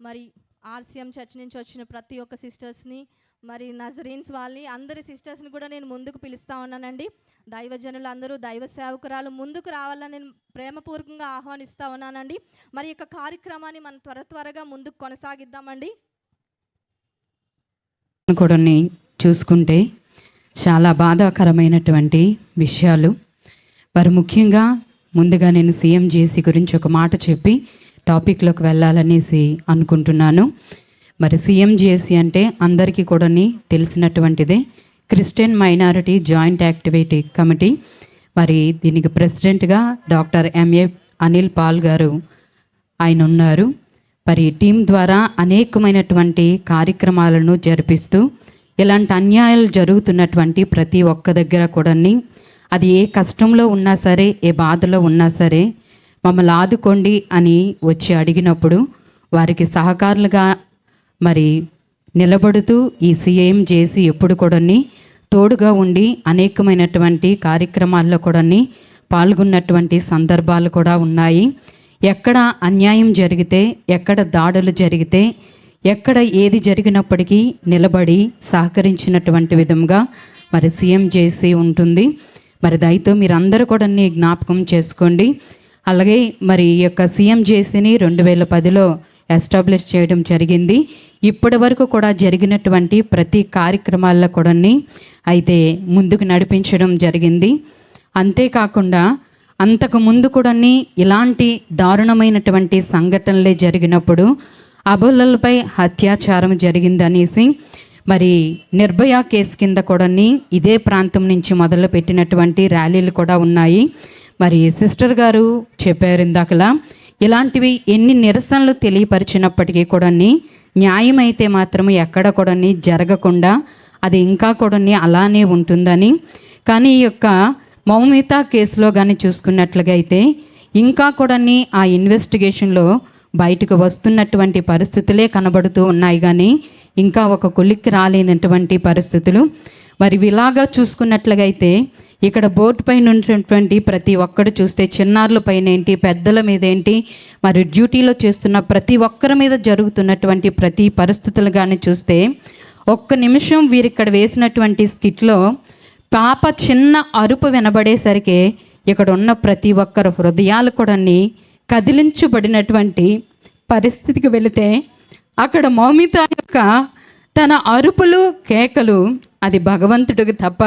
మరి RCM church నుంచి వచ్చిన ప్రతి ఒక్క సిస్టర్స్ని, మరి నజరీన్స్ వాళ్ళని, అందరి సిస్టర్స్ని కూడా నేను ముందుకు పిలుస్తూ ఉన్నానండి. దైవజనులు అందరూ, దైవ సేవకురాలు ముందుకు రావాలని నేను ప్రేమపూర్వకంగా ఆహ్వానిస్తూ ఉన్నానండి. మరి యొక్క కార్యక్రమాన్ని మనం త్వరగా ముందుకు కొనసాగిద్దామండి. కూడా చూసుకుంటే చాలా బాధాకరమైనటువంటి విషయాలు. మరి ముఖ్యంగా ముందుగా నేను సీఎం జేసీ గురించి ఒక మాట చెప్పి టాపిక్లోకి వెళ్ళాలనేసి అనుకుంటున్నాను. మరి సీఎం జేసీ అంటే అందరికీ కూడా తెలిసినటువంటిదే. Christian minority joint activity committee. మరి దీనికి ప్రెసిడెంట్గా డాక్టర్ ఎంఏ అనిల్ పాల్ గారు ఆయన ఉన్నారు. మరి టీం ద్వారా అనేకమైనటువంటి కార్యక్రమాలను జరిపిస్తూ ఇలాంటి అన్యాయాలు జరుగుతున్నటువంటి ప్రతి ఒక్క దగ్గర కూడా అది ఏ కష్టంలో ఉన్నా సరే, ఏ బాధలో ఉన్నా సరే మమ్మల్ని ఆదుకోండి అని వచ్చి అడిగినప్పుడు వారికి సహకారులుగా మరి నిలబడుతూ ఈ సీఎం జేసీ ఎప్పుడు కూడా తోడుగా ఉండి అనేకమైనటువంటి కార్యక్రమాల్లో కూడా పాల్గొన్నటువంటి సందర్భాలు కూడా ఉన్నాయి. ఎక్కడ అన్యాయం జరిగితే, ఎక్కడ దాడులు జరిగితే, ఎక్కడ ఏది జరిగినప్పటికీ నిలబడి సహకరించినటువంటి విధంగా మరి సీఎం జేసీ ఉంటుంది. మరి దయతో మీరందరూ కూడా జ్ఞాపకం చేసుకోండి. అలాగే మరి ఈ యొక్క సీఎం జేసీని 2010లో ఎస్టాబ్లిష్ చేయడం జరిగింది. ఇప్పటి వరకు కూడా జరిగినటువంటి ప్రతి కార్యక్రమాల్లో కూడా అయితే ముందుకు నడిపించడం జరిగింది. అంతేకాకుండా అంతకు ముందు కూడా ఇలాంటి దారుణమైనటువంటి సంఘటనలే జరిగినప్పుడు అబలలపై అత్యాచారం జరిగిందనేసి మరి నిర్భయ కేసు కింద కూడా ఇదే ప్రాంతం నుంచి మొదలు పెట్టినటువంటి ర్యాలీలు కూడా ఉన్నాయి. మరి సిస్టర్ గారు చెప్పారు ఇందాకలా, ఇలాంటివి ఎన్ని నిరసనలు తెలియపరిచినప్పటికీ కూడా న్యాయం అయితే మాత్రం ఎక్కడ కూడా జరగకుండా అది ఇంకా కూడా అలానే ఉంటుందని. కానీ ఈ యొక్క మౌమిత కేసులో కానీ చూసుకున్నట్లుగా అయితే ఇంకా కూడా ఆ ఇన్వెస్టిగేషన్లో బయటకు వస్తున్నటువంటి పరిస్థితులే కనబడుతూ ఉన్నాయి, కానీ ఇంకా ఒక కొలిక్కి రాలేనటువంటి పరిస్థితులు. మరి ఇలాగా చూసుకున్నట్లుగా అయితే ఇక్కడ బోర్డు పైన ఉన్నటువంటి ప్రతి ఒక్కరు చూస్తే చిన్నారుల పైన ఏంటి, పెద్దల మీద ఏంటి, మరి డ్యూటీలో చేస్తున్న ప్రతి ఒక్కరి మీద జరుగుతున్నటువంటి ప్రతి పరిస్థితులు కానీ చూస్తే ఒక్క నిమిషం వీరిక్కడ వేసినటువంటి స్కిట్లో పాప చిన్న అరుపు వినబడేసరికి ఇక్కడ ఉన్న ప్రతి ఒక్కరు హృదయాలు కూడా కదిలించబడినటువంటి పరిస్థితికి వెళితే అక్కడ మౌమిత యొక్క తన అరుపులు కేకలు అది భగవంతుడికి తప్ప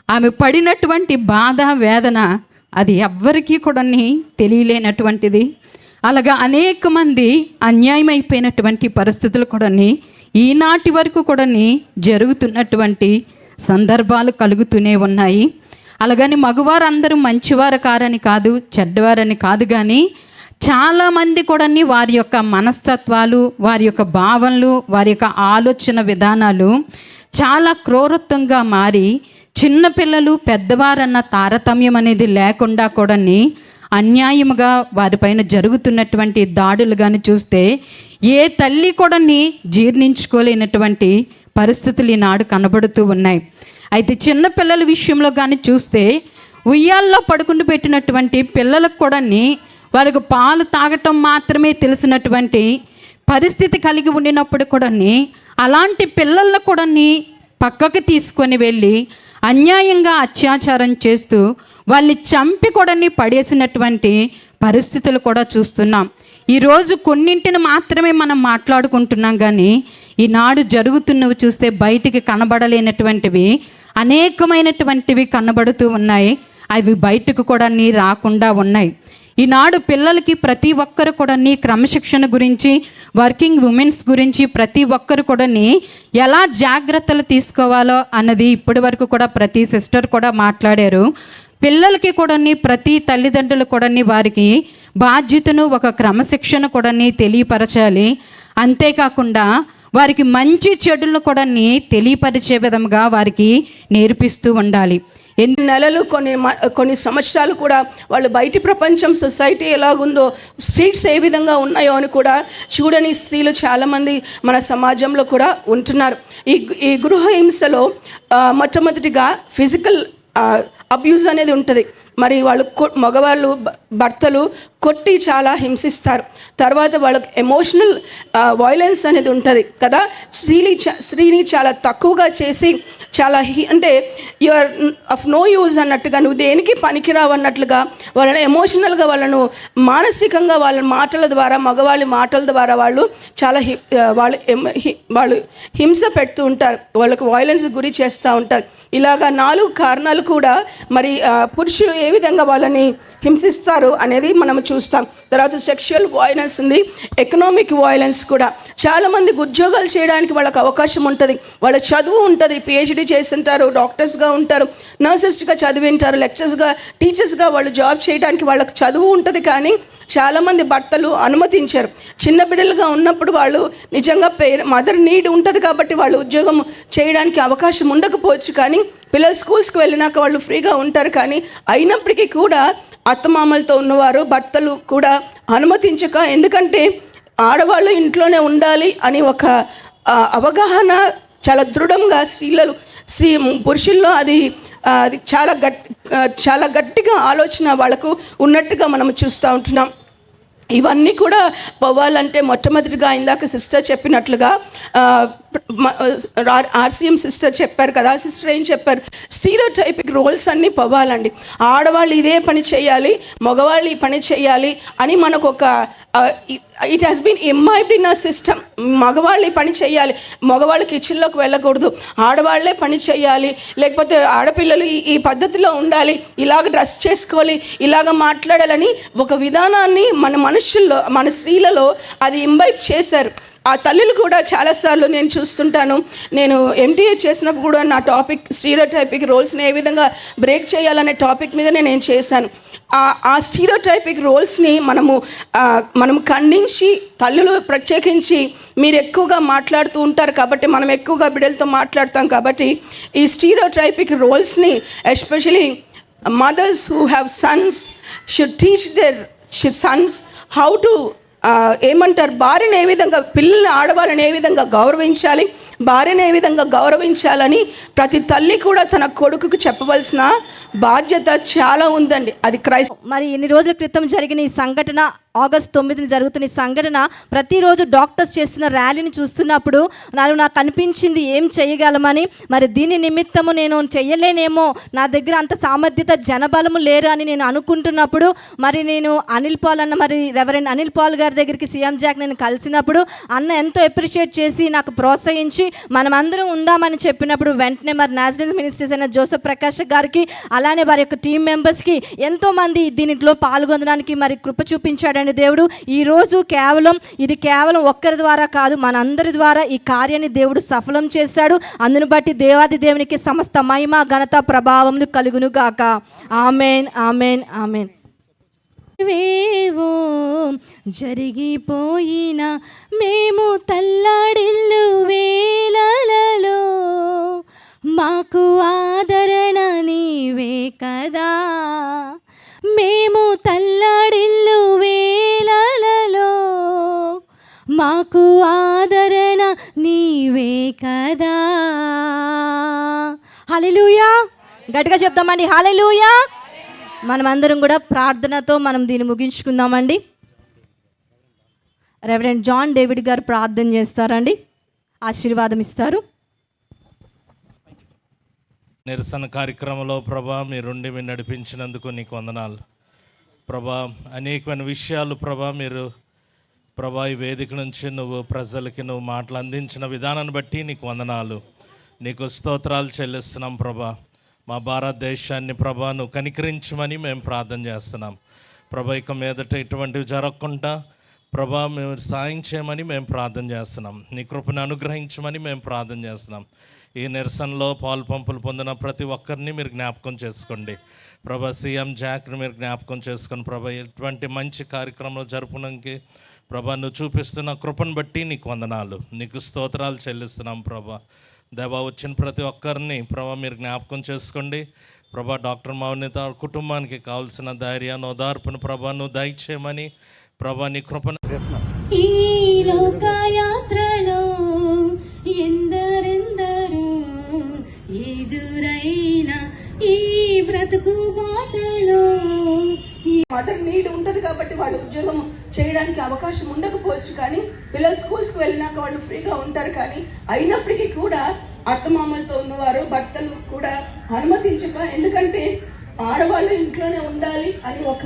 ఆమె పడినటువంటి బాధ వేదన అది ఎవ్వరికీ కూడా తెలియలేనటువంటిది. అలాగా అనేక మంది అన్యాయమైపోయినటువంటి పరిస్థితులు కూడా ఈనాటి వరకు కూడా జరుగుతున్నటువంటి సందర్భాలు కలుగుతూనే ఉన్నాయి. అలాగని మగవారు అందరూ మంచివారు కారని కాదు, చెడ్డవారని కాదు, కానీ చాలామంది కూడా వారి యొక్క మనస్తత్వాలు, వారి యొక్క భావనలు, వారి యొక్క ఆలోచన విధానాలు చాలా క్రూరత్వంగా మారి చిన్నపిల్లలు పెద్దవారన్న తారతమ్యం అనేది లేకుండా కూడా అన్యాయముగా వారిపైన జరుగుతున్నటువంటి దాడులు కానీ చూస్తే ఏ తల్లి కూడా జీర్ణించుకోలేనటువంటి పరిస్థితులు ఈనాడు కనబడుతూ ఉన్నాయి. అయితే చిన్నపిల్లల విషయంలో కానీ చూస్తే ఉయ్యాల్లో పడుకుని పెట్టినటువంటి పిల్లలకు కూడా వాళ్ళకు పాలు తాగటం మాత్రమే తెలిసినటువంటి పరిస్థితి కలిగి ఉండినప్పుడు కూడా అలాంటి పిల్లలను కూడా పక్కకి తీసుకొని వెళ్ళి అన్యాయంగా అత్యాచారం చేస్తూ వాళ్ళని చంపి కూడా పడేసినటువంటి పరిస్థితులు కూడా చూస్తున్నాం. ఈరోజు కొన్నింటిని మాత్రమే మనం మాట్లాడుకుంటున్నాం, కానీ ఈనాడు జరుగుతున్నవి చూస్తే బయటికి కనబడలేనటువంటివి అనేకమైనటువంటివి కనబడుతూ ఉన్నాయి. అవి బయటకు కూడా రాకుండా ఉన్నాయి. ఈనాడు పిల్లలకి ప్రతి ఒక్కరు కూడా క్రమశిక్షణ గురించి, వర్కింగ్ ఉమెన్స్ గురించి ప్రతి ఒక్కరు కూడా ఎలా జాగ్రత్తలు తీసుకోవాలో అన్నది ఇప్పటి వరకు కూడా ప్రతి సిస్టర్ కూడా మాట్లాడారు. పిల్లలకి కూడా ప్రతి తల్లిదండ్రులు కూడా వారికి బాధ్యతను, ఒక క్రమశిక్షణ కూడా తెలియపరచాలి. అంతేకాకుండా వారికి మంచి చెడులను కూడా తెలియపరిచే విధంగా వారికి నేర్పిస్తూ ఉండాలి. ఎన్ని నెలలు కొన్ని సంవత్సరాలు కూడా వాళ్ళు బయటి ప్రపంచం, సొసైటీ ఎలాగుందో, స్ట్రీట్స్ ఏ విధంగా ఉన్నాయో అని కూడా చూడని స్త్రీలు చాలామంది మన సమాజంలో కూడా ఉంటున్నారు. ఈ గృహ హింసలో మొట్టమొదటిగా ఫిజికల్ అబ్యూజ్ అనేది ఉంటుంది. మరి వాళ్ళు మగవాళ్ళు భర్తలు కొట్టి చాలా హింసిస్తారు. తర్వాత వాళ్ళకి ఎమోషనల్ వైలెన్స్ అనేది ఉంటుంది కదా. స్త్రీని చాలా తక్కువగా చేసి చాలా అంటే you are of no use అన్నట్టుగా, నువ్వు దేనికి పనికిరావు అన్నట్లుగా వాళ్ళని ఎమోషనల్గా, వాళ్ళను మానసికంగా వాళ్ళ మాటల ద్వారా, మగవాళ్ళ మాటల ద్వారా వాళ్ళు చాలా వాళ్ళు హింస పెడుతూ ఉంటారు, వాళ్ళకు వైలెన్స్ గురి చేస్తూ ఉంటారు. ఇలాగా 4 కారణాలు కూడా మరి పురుషులు ఏ విధంగా వాళ్ళని హింసిస్తారు అనేది మనం చూస్తాం. తర్వాత సెక్షువల్ వైలెన్స్ ఉంది, ఎకనామిక్ వైలెన్స్ కూడా. చాలామందికి ఉద్యోగాలు చేయడానికి వాళ్ళకి అవకాశం ఉంటుంది, వాళ్ళ చదువు ఉంటుంది, పిహెచ్డి చేస్తుంటారు, డాక్టర్స్గా ఉంటారు, నర్సెస్గా చదివింటారు, లెక్చర్స్గా, టీచర్స్గా వాళ్ళు జాబ్ చేయడానికి వాళ్ళకి చదువు ఉంటుంది. కానీ చాలామంది భర్తలు అనుమతించారు. చిన్న బిడ్డలుగా ఉన్నప్పుడు వాళ్ళు నిజంగా మదర్ నీడ్ ఉంటుంది కాబట్టి వాళ్ళు ఉద్యోగం చేయడానికి అవకాశం ఉండకపోవచ్చు. కానీ పిల్లలు స్కూల్స్కి వెళ్ళినాక వాళ్ళు ఫ్రీగా ఉంటారు. కానీ అయినప్పటికీ కూడా అత్తమామలతో ఉన్నవారు భర్తలు కూడా అనుమతించక, ఎందుకంటే ఆడవాళ్ళు ఇంట్లోనే ఉండాలి అని ఒక అవగాహన చాలా దృఢంగా పురుషుల్లో అది చాలా గట్టిగా ఆలోచన వాళ్ళకు ఉన్నట్టుగా మనం చూస్తూ ఉంటున్నాం. ఇవన్నీ కూడా పోవాలంటే మొట్టమొదటిగా ఇందాక సిస్టర్ చెప్పినట్లుగా ఆర్సీఎం సిస్టర్ చెప్పారు కదా, సిస్టర్ ఏం చెప్పారు, స్టీరియోటైపిక్ రోల్స్ అన్నీ పోవాలండి. ఆడవాళ్ళు ఇదే పని చేయాలి, మగవాళ్ళు ఈ పని చేయాలి అని మనకు ఒక it has been imbibed in a system. మగవాళ్ళు ఈ పని చేయాలి, మగవాళ్ళు కిచెన్లోకి వెళ్ళకూడదు, ఆడవాళ్లే పని చేయాలి, లేకపోతే ఆడపిల్లలు ఈ పద్ధతిలో ఉండాలి, ఇలాగ డ్రెస్ చేసుకోవాలి, ఇలాగ మాట్లాడాలని ఒక విధానాన్ని మన మనుషుల్లో, మన స్త్రీలలో అది ఇంబైబ్ చేశారు. ఆ తల్లులు కూడా చాలాసార్లు నేను చూస్తుంటాను. నేను ఎంటీఏ చేసినప్పుడు కూడా నా టాపిక్ స్టీరియోటైపిక్ రోల్స్ని ఏ విధంగా బ్రేక్ చేయాలనే టాపిక్ మీద నేను చేశాను. ఆ స్టీరియోటైపిక్ రోల్స్ని మనము ఖండించి, తల్లులు ప్రత్యేకించి మీరు ఎక్కువగా మాట్లాడుతూ ఉంటారు కాబట్టి, మనం ఎక్కువగా బిడ్డలతో మాట్లాడతాం కాబట్టి, ఈ స్టీరియోటైపిక్ రోల్స్ని especially mothers who have sons should teach their sons how to ఏమంటారు, భార్యను ఏ విధంగా, పిల్లల్ని, ఆడవాళ్ళని ఏ విధంగా గౌరవించాలి, భార్యను ఏ విధంగా గౌరవించాలని ప్రతి తల్లి కూడా తన కొడుకుకు చెప్పవలసిన బాధ్యత చాలా ఉందండి. అది మరి ఎన్ని రోజుల క్రితం జరిగిన ఈ సంఘటన, ఆగస్ట్ 9న జరుగుతున్న ఈ సంఘటన, ప్రతిరోజు డాక్టర్స్ చేస్తున్న ర్యాలీని చూస్తున్నప్పుడు నాకు అనిపించింది ఏం చేయగలమని. మరి దీని నిమిత్తము నేను చెయ్యలేనేమో, నా దగ్గర అంత సామర్థ్యత, జనబలము లేరు అని నేను అనుకుంటున్నప్పుడు, మరి నేను అనిల్ పాల్ అన్న, మరి రెవరెండ్ అనిల్ పాల్ గారి దగ్గరికి సీఎం జాక్ నేను కలిసినప్పుడు అన్న ఎంతో అప్రిషియేట్ చేసి నాకు ప్రోత్సహించి మనమందరం ఉందామని చెప్పినప్పుడు వెంటనే మరి నేషనల్ మినిస్టర్స్ అయిన జోసెఫ్ ప్రకాష్ గారికి, అలానే వారి యొక్క టీం మెంబర్స్కి, ఎంతోమంది దీనిలో పాల్గొనడానికి మరి కృప చూపించాడండి దేవుడు. ఈరోజు ఇది కేవలం ఒక్కరి ద్వారా కాదు, మనందరి ద్వారా ఈ కార్యాన్ని దేవుడు సఫలం చేశాడు. అందును బట్టి దేవాది దేవునికి సమస్త మహిమ, ఘనత, ప్రభావములు కలుగును గాక. ఆమేన్, ఆమేన్, ఆమేన్. వేవో జరిగిపోయినా మేము తల్లాడిల్లు వేళలలో, మాకు ఆదరణ నీవే కదా. మేము తల్లాడిల్లు వేళలలో, మాకు ఆదరణ నీవే కదా. హల్లెలూయా, గట్టిగా చెప్తామండి, హల్లెలూయా. మనమందరం కూడా ప్రార్థనతో మనం దీన్ని ముగించుకుందామండి. రెవరెండ్ జాన్ డేవిడ్ గారు ప్రార్థన చేస్తారండి, ఆశీర్వాదం ఇస్తారు. నిరసన కార్యక్రమంలో ప్రభా మీరుండి మీరు నడిపించినందుకు నీకు వందనాలు ప్రభా. అనేకమైన విషయాలు ప్రభా మీరు ప్రభా ఈ వేదిక నుంచి నువ్వు ప్రజలకి నువ్వు మాటలు అందించిన విధానాన్ని బట్టి నీకు వందనాలు, నీకు స్తోత్రాలు చెల్లిస్తున్నాం ప్రభా. మా భారతదేశాన్ని ప్రభా నువ్వు కనికరించమని మేము ప్రార్థన చేస్తున్నాం ప్రభా. ఇక మీదట ఇటువంటివి జరగకుండా ప్రభా మేము సాయం చేయమని మేము ప్రార్థన చేస్తున్నాం, నీ కృపను అనుగ్రహించమని మేము ప్రార్థన చేస్తున్నాం. ఈ నిరసనలో పాలు పంపులు పొందిన ప్రతి ఒక్కరిని మీరు జ్ఞాపకం చేసుకోండి ప్రభా. సీఎం జాక్ని మీరు జ్ఞాపకం చేసుకొని ప్రభా, ఇటువంటి మంచి కార్యక్రమాలు జరుపుకోవడానికి ప్రభా నువ్వు చూపిస్తున్న కృపను బట్టి నీకు వందనాలు, నీకు స్తోత్రాలు చెల్లిస్తున్నాం ప్రభా. దేవా వచ్చిన ప్రతి ఒక్కరిని ప్రభా మీరు జ్ఞాపకం చేసుకోండి ప్రభా. డాక్టర్ మౌనిత కుటుంబానికి కావాల్సిన ధైర్యాన్ని, ఓదార్పును ప్రభా నువ్వు దయచేయమని ప్రభా నీ కృపను. ఈ లోకయాత్రలో ఎందరెందరో ఎదురైన ఈ బ్రతుకు అవకాశం ఉండకపోవచ్చు, కానీ పిల్లలు స్కూల్స్కి వెళ్ళినాక వాళ్ళు ఫ్రీగా ఉంటారు. కానీ అయినప్పటికీ కూడా అత్తమామలతో ఉన్నవారు భర్తలు కూడా అనుమతించక, ఎందుకంటే ఆడవాళ్ళు ఇంట్లోనే ఉండాలి అని ఒక